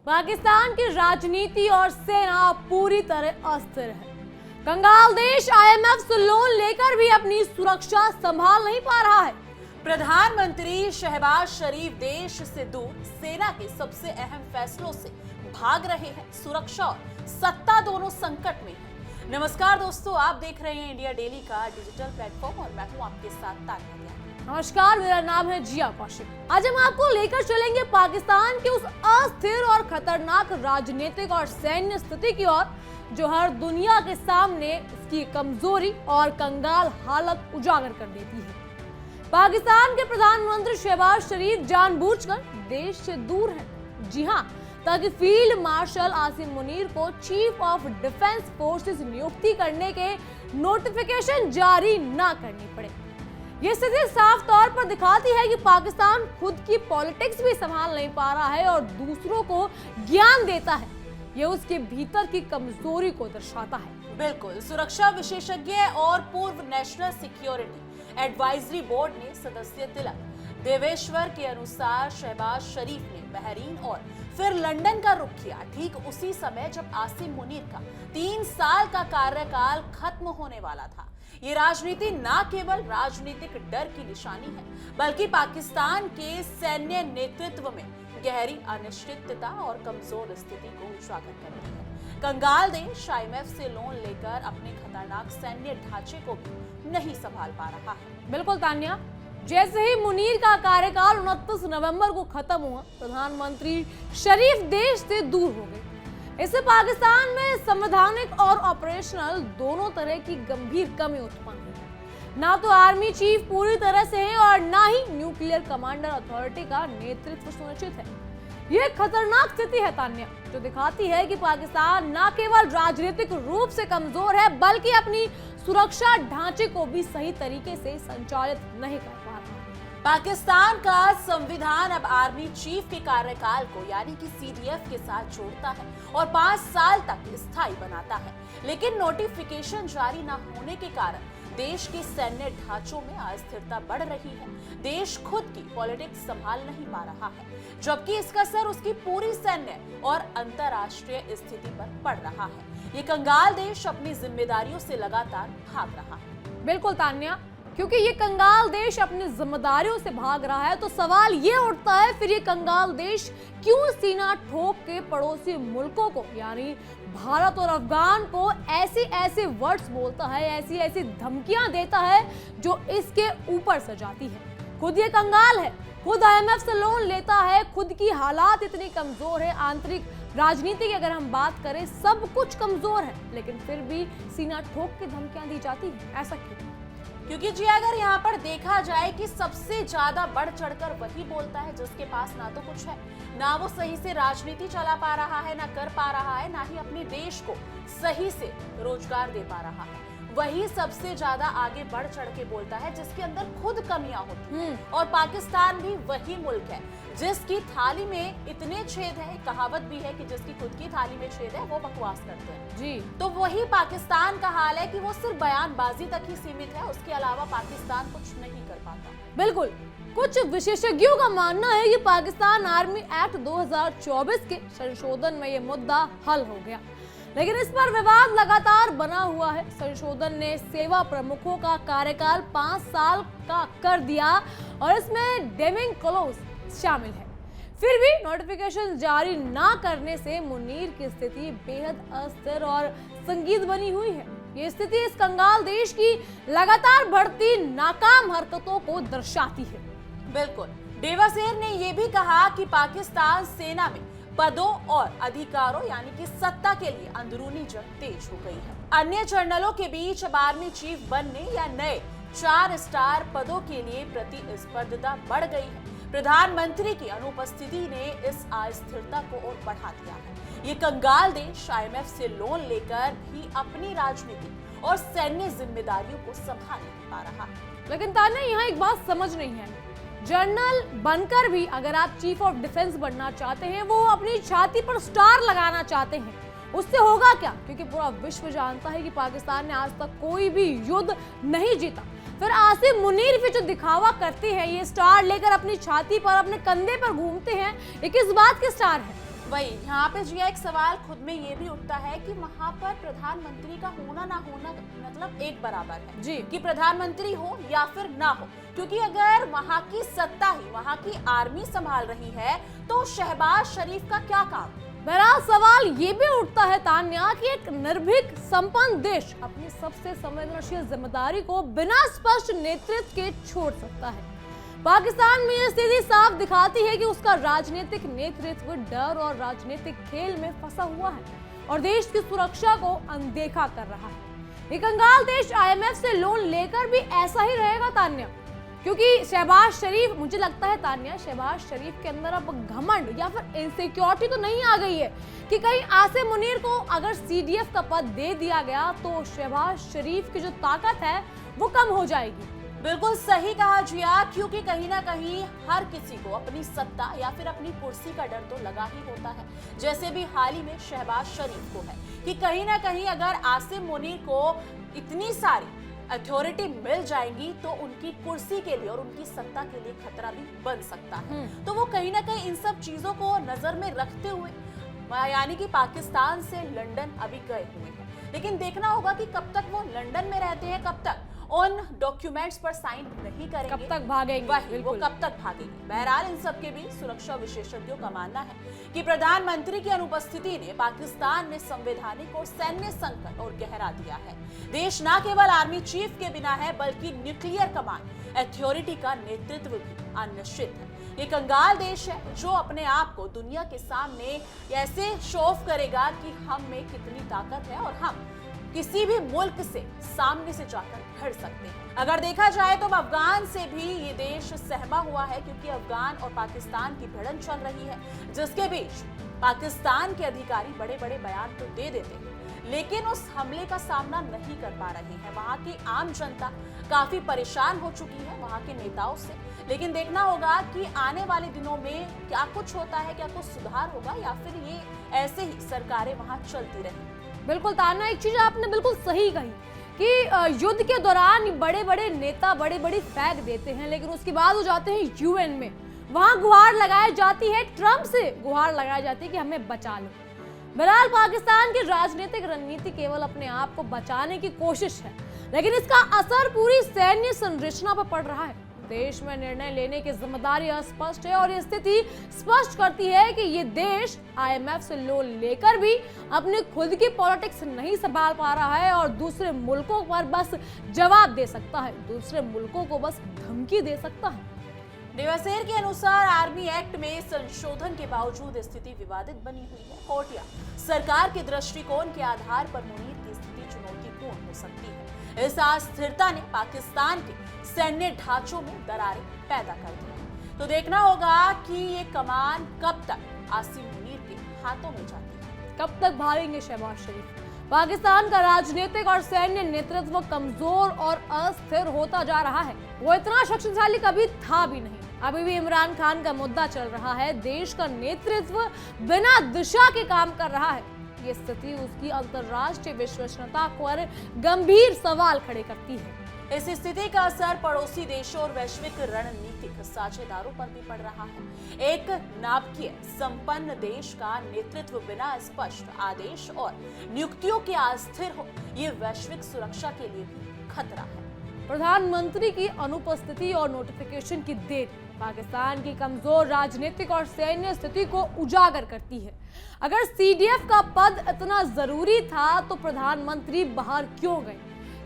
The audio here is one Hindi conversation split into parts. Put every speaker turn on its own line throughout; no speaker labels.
पाकिस्तान की राजनीति और सेना पूरी तरह अस्थिर है। कंगाल देश आईएमएफ से लोन लेकर भी अपनी सुरक्षा संभाल नहीं पा रहा है।
प्रधानमंत्री शहबाज शरीफ देश से दूर सेना के सबसे अहम फैसलों से भाग रहे हैं। सुरक्षा और सत्ता दोनों संकट में है। नमस्कार दोस्तों, आप देख रहे हैं इंडिया डेली का डिजिटल प्लेटफॉर्म और मैं हूं आपके साथ तानिया।
नमस्कार, मेरा नाम है जिया कौशिक। आज हम आपको लेकर चलेंगे पाकिस्तान की उस अस्थिर और खतरनाक राजनीतिक और सैन्य स्थिति की ओर जो हर दुनिया के सामने इसकी कमजोरी और कंगाल हालत उजागर कर देती है। पाकिस्तान के प्रधानमंत्री शहबाज शरीफ जानबूझकर देश से दूर हैं। जी हाँ, ताकि फील्ड मार्शल आसिम मुनीर को चीफ ऑफ डिफेंस फोर्सेस नियुक्ति करने के नोटिफिकेशन जारी ना करनी पड़े। ये स्थिति साफ तौर पर दिखाती है कि पाकिस्तान खुद की पॉलिटिक्स भी संभाल नहीं पा रहा है और दूसरों को ज्ञान देता है। ये उसके भीतर की कमजोरी को दर्शाता है।
बिल्कुल, सुरक्षा विशेषज्ञ और पूर्व नेशनल सिक्योरिटी एडवाइजरी बोर्ड ने सदस्य तिलक देवेश्वर के अनुसार शहबाज शरीफ ने बहरीन और फिर लंदन का रुख किया, ठीक उसी समय जब आसिम मुनीर का 3 साल का कार्यकाल खत्म होने वाला था। ये राजनीति न केवल राजनीतिक डर की निशानी है, बल्कि पाकिस्तान के सैन्य नेतृत्व में गहरी अनिश्चितता और कमजोर स्थिति को उजागर करती है। कंगाल देश आईएमएफ से लोन लेकर अपने खतरनाक सैन्य ढांचे को भी नहीं संभाल पा रहा है।
बिल्कुल तान्या, जैसे ही मुनीर का कार्यकाल 29 नवंबर को खत्म हुआ, प्रधानमंत्री शरीफ देश से दूर हो गए। इससे पाकिस्तान में संवैधानिक और ऑपरेशनल दोनों तरह की गंभीर कमी उत्पन्न हुई। ना तो आर्मी चीफ पूरी तरह से है और ना ही न्यूक्लियर कमांडर अथॉरिटी का नेतृत्व सुनिश्चित है। यह खतरनाक स्थिति है तान्या, जो दिखाती है कि पाकिस्तान न केवल राजनीतिक रूप से कमजोर है, बल्कि अपनी सुरक्षा ढांचे को भी सही तरीके से संचालित नहीं कर पा रहा।
पाकिस्तान का संविधान अब आर्मी चीफ के कार्यकाल को यानी कि सीडीएफ के साथ जोड़ता है और 5 साल तक स्थायी बनाता है। लेकिन नोटिफिकेशन जारी न होने के कारण देश के सैन्य ढांचों में अस्थिरता बढ़ रही है। देश खुद की पॉलिटिक्स संभाल नहीं पा रहा है, जबकि इसका असर उसकी पूरी सैन्य और अंतर्राष्ट्रीय स्थिति पर पड़ रहा है। ये कंगाल देश अपनी जिम्मेदारियों से लगातार भाग रहा है।
बिल्कुल तान्या, क्योंकि ये कंगाल देश अपनी जिम्मेदारियों से भाग रहा है, तो सवाल ये उठता है फिर ये कंगाल देश क्यों सीना ठोक के पड़ोसी मुल्कों को यानी भारत और अफगान को ऐसे वर्ड्स बोलता है, ऐसी धमकियां देता है जो इसके ऊपर से जाती है। खुद ये कंगाल है, खुद आईएमएफ से लोन लेता है, खुद की हालात इतनी कमजोर है, आंतरिक राजनीति की अगर हम बात करें सब कुछ कमजोर है, लेकिन फिर भी सीना ठोक के धमकियां दी जाती है। ऐसा क्यों?
क्योंकि जी अगर यहाँ पर देखा जाए कि सबसे ज्यादा बढ़ चढ़कर वही बोलता है जिसके पास ना तो कुछ है, ना वो सही से राजनीति चला पा रहा है, ना कर पा रहा है, ना ही अपने देश को सही से रोजगार दे पा रहा है। वही सबसे ज्यादा आगे बढ़ चढ़ के बोलता है जिसके अंदर खुद कमियां होती हैं। और पाकिस्तान भी वही मुल्क है जिसकी थाली में इतने छेद है। कहावत भी है कि जिसकी खुद की थाली में छेद है वो बकवास करते हैं
जी।
तो वही पाकिस्तान का हाल है कि वो सिर्फ बयानबाजी तक ही सीमित है, उसके अलावा पाकिस्तान कुछ नहीं कर पाता।
बिल्कुल, कुछ विशेषज्ञों का मानना है कि पाकिस्तान आर्मी एक्ट 2024 के संशोधन में ये मुद्दा हल हो गया, लेकिन इस पर विवाद लगातार बना हुआ है। संशोधन ने सेवा प्रमुखों का कार्यकाल 5 साल का कर दिया और इसमें डेमिंग क्लॉज शामिल है। फिर भी नोटिफिकेशन जारी ना करने से मुनीर की स्थिति बेहद अस्थिर और संगीन बनी हुई है। ये स्थिति इस कंगाल देश की लगातार बढ़ती नाकाम हरकतों को दर्शाती है।
बिल्कुल, देवासेर ने यह भी कहा कि पाकिस्तान सेना में पदों और अधिकारों यानी कि सत्ता के लिए अंदरूनी जंग तेज हो गई है। अन्य जनरलों के बीच अब आर्मी चीफ बनने या नए 4 स्टार पदों के लिए प्रतिस्पर्धा बढ़ गई है। प्रधानमंत्री की अनुपस्थिति ने इस अस्थिरता को और बढ़ा दिया है। ये कंगाल देश आईएमएफ से लोन लेकर भी अपनी राजनीति और सैन्य जिम्मेदारियों को संभाल नहीं पा रहा।
लेकिन तान्या, यहाँ एक बात समझ नहीं है, जनरल बनकर भी अगर आप चीफ ऑफ डिफेंस बनना चाहते हैं, वो अपनी छाती पर स्टार लगाना चाहते हैं, उससे होगा क्या? क्योंकि पूरा विश्व जानता है कि पाकिस्तान ने आज तक कोई भी युद्ध नहीं जीता। फिर आसिम मुनीर भी जो दिखावा करते हैं, ये स्टार लेकर अपनी छाती पर, अपने कंधे पर घूमते हैं, ये किस बात के स्टार है?
वही यहाँ पे जिया एक सवाल खुद में ये भी उठता है कि वहाँ पर प्रधानमंत्री का होना ना होना मतलब एक बराबर है
जी।
कि प्रधानमंत्री हो या फिर ना हो, क्योंकि अगर वहाँ की सत्ता ही वहाँ की आर्मी संभाल रही है तो शहबाज शरीफ का क्या काम।
बहरहाल सवाल ये भी उठता है तान्या कि एक निर्भीक संपन्न देश अपनी सबसे संवेदनशील जिम्मेदारी को बिना स्पष्ट नेतृत्व के छोड़ सकता है। पाकिस्तान में यह स्थिति साफ दिखाती है कि उसका राजनीतिक नेतृत्व डर और राजनीतिक खेल में फंसा हुआ है और देश की सुरक्षा को अनदेखा कर रहा है। ये कंगाल देश IMF से लोन लेकर भी ऐसा ही रहेगा तान्या, क्योंकि शहबाज शरीफ, मुझे लगता है तान्या, शहबाज शरीफ के अंदर अब घमंड या फिर इनसिक्योरिटी तो नहीं आ गई है कि कहीं आसिम मुनीर को अगर CDF का पद दे दिया गया तो शहबाज शरीफ की जो ताकत है वो कम हो जाएगी।
बिल्कुल सही कहा जिया, क्योंकि कहीं ना कहीं हर किसी को अपनी सत्ता या फिर अपनी कुर्सी का डर तो लगा ही होता है। जैसे भी हाल ही में शहबाज शरीफ को है कि कहीं ना कहीं अगर आसिम मुनीर को इतनी सारी अथॉरिटी मिल जाएगी तो उनकी कुर्सी के लिए और उनकी सत्ता के लिए खतरा भी बन सकता है। तो वो कहीं ना कहीं इन सब चीजों को नजर में रखते हुए यानी कि पाकिस्तान से लंदन अभी गए हुए हैं, लेकिन देखना होगा कि कब तक वो लंदन में रहते हैं, कब तक उन डॉक्यूमेंट्स पर साइन नहीं करेंगे,
कब तक भागेंगे,
वही वो कब तक भागेंगे। बहरहाल इन सब के बीच सुरक्षा विशेषज्ञों का मानना है कि प्रधानमंत्री की अनुपस्थिति ने पाकिस्तान में संवैधानिक और सैन्य संकट और गहरा दिया है। देश न केवल आर्मी चीफ के बिना है बल्कि न्यूक्लियर कमांड अथॉरिटी का नेतृत्व भी अनिश्चित है। ये कंगाल देश है जो अपने आप को दुनिया के सामने ऐसे शो ऑफ करेगा कि हम में कितनी ताकत है और हम किसी भी मुल्क से सामने से जाकर खड़ सकते हैं। अगर देखा जाए तो अफगान से भी ये देश सहमा हुआ है, क्योंकि अफगान और पाकिस्तान की भिड़ंत चल रही है, जिसके बीच पाकिस्तान के अधिकारी बड़े बड़े बयान तो दे देते हैं लेकिन उस हमले का सामना नहीं कर पा रहे हैं। वहां की आम जनता काफी परेशान हो चुकी है वहां के नेताओं से, लेकिन देखना होगा कि आने वाले दिनों में क्या कुछ होता है, क्या कुछ सुधार होगा या फिर ये ऐसे ही सरकारें वहां चलती रहेंगी।
बिल्कुल तान्या, एक चीज आपने बिल्कुल सही कही कि युद्ध के दौरान बड़े बड़े नेता बड़ी बड़ी फैग देते हैं, लेकिन उसके बाद वो जाते हैं UN में, वहां गुहार लगाई जाती है, ट्रंप से गुहार लगाई जाती है कि हमें बचा लो। बहरहाल पाकिस्तान की राजनीतिक रणनीति केवल अपने आप को बचाने की कोशिश है, लेकिन इसका असर पूरी सैन्य संरचना पर पड़ रहा है। देश में निर्णय लेने की जिम्मेदारी अस्पष्ट है और ये स्थिति स्पष्ट करती है कि ये देश IMF से लोन लेकर भी अपनी खुद की पॉलिटिक्स नहीं संभाल पा रहा है और दूसरे मुल्कों पर बस जवाब दे सकता है, दूसरे मुल्कों को बस धमकी दे सकता है।
देवासेर के अनुसार आर्मी एक्ट में संशोधन के बावजूद स्थिति विवादित बनी हुई है। कोर्ट या सरकार के दृष्टिकोण के आधार पर मुनीर की स्थिति चुनौतीपूर्ण हो सकती है। इस अस्थिरता ने पाकिस्तान के सैन्य ढांचों में दरारें पैदा कर दी है। तो देखना होगा कि ये कमान कब तक आसिम मुनीर के हाथों में जाती है,
कब तक भागेंगे शहबाज शरीफ। पाकिस्तान का राजनीतिक और सैन्य नेतृत्व कमजोर और अस्थिर होता जा रहा है। वो इतना शक्तिशाली कभी था भी नहीं। अभी भी इमरान खान का मुद्दा चल रहा है, देश का नेतृत्व बिना दिशा के काम कर रहा है। ये स्थिति उसकी अंतर्राष्ट्रीय विश्वसनीयता पर गंभीर सवाल खड़े करती है।
इस स्थिति का असर पड़ोसी देशों और वैश्विक रणनीतिक साझेदारों पर भी पड़ रहा है। एक नाभिकीय संपन्न देश का नेतृत्व बिना स्पष्ट आदेश और नियुक्तियों के अस्थिर हो, ये वैश्विक सुरक्षा के लिए भी खतरा है।
प्रधानमंत्री की अनुपस्थिति और नोटिफिकेशन की देर पाकिस्तान की कमजोर राजनीतिक और सैन्य स्थिति को उजागर करती है। अगर CDF का पद इतना जरूरी था तो प्रधानमंत्री बाहर क्यों गए?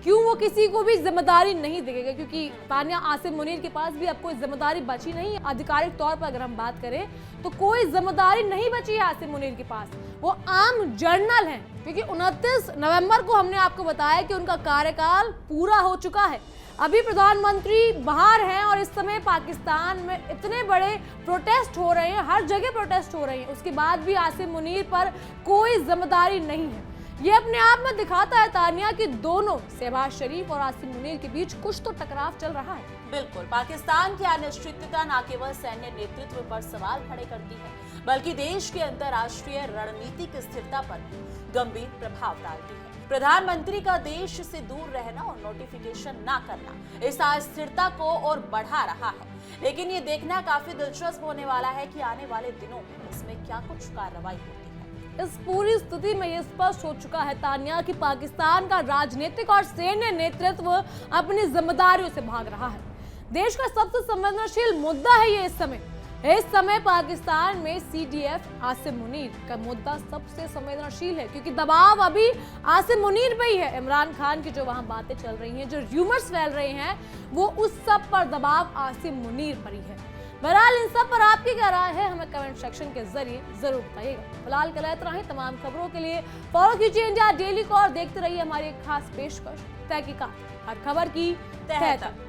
क्यों वो किसी को भी जिम्मेदारी नहीं देगा? क्योंकि तान्या आसिम मुनीर के पास भी अब कोई जिम्मेदारी बची नहीं है। आधिकारिक तौर पर अगर हम बात करें तो कोई जिम्मेदारी नहीं बची है आसिम मुनीर के पास। वो आम जर्नल हैं, क्योंकि 29 नवंबर को हमने आपको बताया कि उनका कार्यकाल पूरा हो चुका है। अभी प्रधानमंत्री बाहर हैं और इस समय पाकिस्तान में इतने बड़े प्रोटेस्ट हो रहे हैं, हर जगह प्रोटेस्ट हो रहे हैं, उसके बाद भी आसिम मुनीर पर कोई जिम्मेदारी नहीं है। ये अपने आप में दिखाता है तान्या कि दोनों शहबाज शरीफ और आसिम मुनीर के बीच कुछ तो टकराव चल रहा है।
बिल्कुल, पाकिस्तान की अनिश्चितता न केवल सैन्य नेतृत्व पर सवाल खड़े करती है, बल्कि देश की अंतर्राष्ट्रीय रणनीतिक स्थिरता पर भी गंभीर प्रभाव डालती है। प्रधानमंत्री का देश से दूर रहना और नोटिफिकेशन ना करना इस अस्थिरता को और बढ़ा रहा है। लेकिन ये देखना काफी दिलचस्प होने वाला है कि आने वाले दिनों में इसमें क्या कुछ कार्रवाई होती है।
इस पूरी स्थिति में ये स्पष्ट हो चुका है तान्या कि पाकिस्तान का राजनीतिक और सैन्य नेतृत्व अपनी जिम्मेदारियों से भाग रहा है। देश का सबसे संवेदनशील मुद्दा है ये इस समय पाकिस्तान में सीडीएफ आसिम मुनीर का मुद्दा सबसे संवेदनशील है, क्योंकि दबाव अभी आसिम मुनीर पे ही है। इमरान खान की जो वहां बातें चल रही हैं, जो र्यूमर्स फैल रहे हैं, वो उस सब पर दबाव आसिम मुनीर पर ही है। बहरहाल इन सब पर आपकी क्या राय है, हमें कमेंट सेक्शन के जरिए जरूर बताइएगा। फिलहाल के लिए इतना ही। तमाम खबरों के लिए फॉलो कीजिए इंडिया डेली को और देखते रहिए हमारी एक खास पेशकश तहकीकात, हर खबर की तह तक।